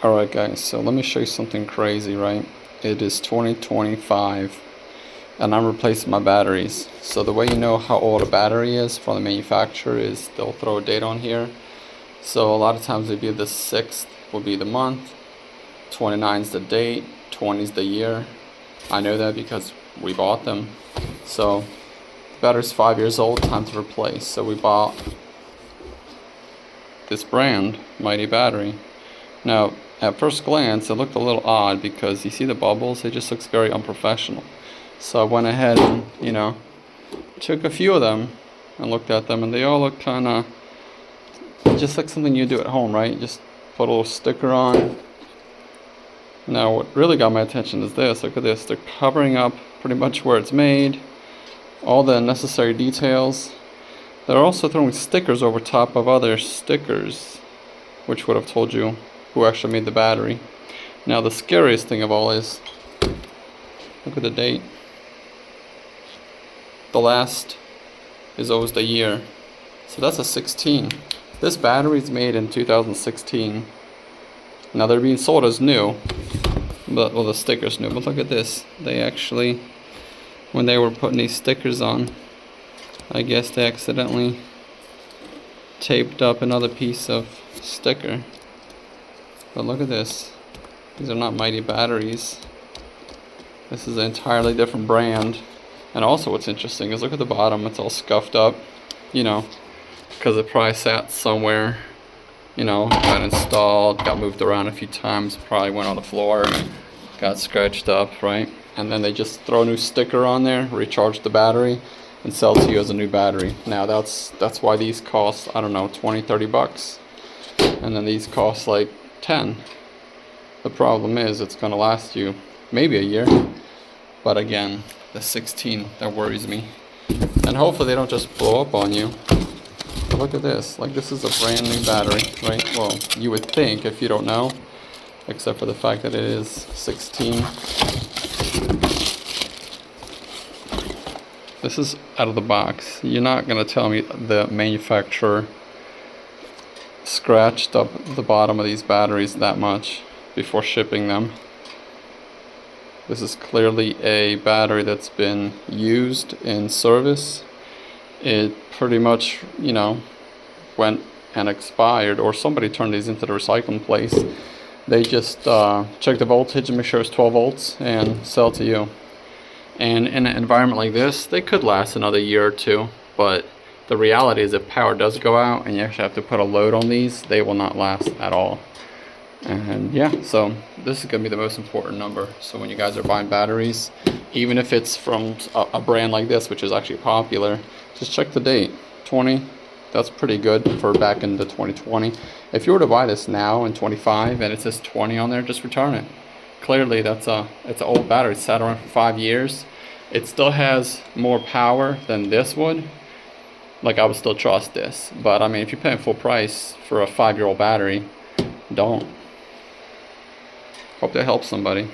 Alright guys, so let me show you something crazy, right? It is 2025 and I'm replacing my batteries. So the way you know how old a battery is from the manufacturer is they'll throw a date on here. So a lot of times it'd be the 6th will be the month, 29 is the date, 20 is the year. I know that because we bought them. So the battery's 5 years old, time to replace. So we bought this brand, Mighty Battery. Now, at first glance, it looked a little odd because you see the bubbles, it just looks very unprofessional. So I went ahead and, took a few of them and looked at them, and they all look kind of just like something you do at home, right? Just put a little sticker on. Now, what really got my attention is this. Look at this. They're covering up pretty much where it's made, all the necessary details. They're also throwing stickers over top of other stickers, which would have told you who actually made the battery. Now the scariest thing of all is, look at the date. The last is always the year. So that's a 16. This battery is made in 2016. Now they're being sold as new, but well, the sticker's new. But look at this. They actually, when they were putting these stickers on, I guess they accidentally taped up another piece of sticker. But look at this. These are not Mighty batteries. This is an entirely different brand. And also what's interesting is look at the bottom. It's all scuffed up, because it probably sat somewhere, got installed, got moved around a few times, probably went on the floor, got scratched up, right? And then they just throw a new sticker on there, recharge the battery, and sell to you as a new battery. Now that's why these cost, I don't know, 20, 30 bucks. And then these cost like 10. The problem is it's going to last you maybe a year, but again, the 16 that worries me. And hopefully they don't just blow up on you. But look at this, like this is a brand new battery, right? Well, you would think if you don't know, except for the fact that it is 16. This is out of the box. You're not going to tell me the manufacturer scratched up the bottom of these batteries that much before shipping them. This is clearly a battery that's been used in service. It pretty much, went and expired, or somebody turned these into the recycling place. They just check the voltage and make sure it's 12 volts and sell to you. And in an environment like this, they could last another year or two, but the reality is if power does go out and you actually have to put a load on these, they will not last at all. And yeah, so this is going to be the most important number. So when you guys are buying batteries, even if it's from a brand like this, which is actually popular, just check the date. 20, that's pretty good for back into 2020. If you were to buy this now in 25 and it says 20 on there, just return it. Clearly it's an old battery. It's sat around for 5 years. It still has more power than this would. Like, I would still trust this. But I mean, if you're paying full price for a 5-year-old battery, don't. Hope that helps somebody.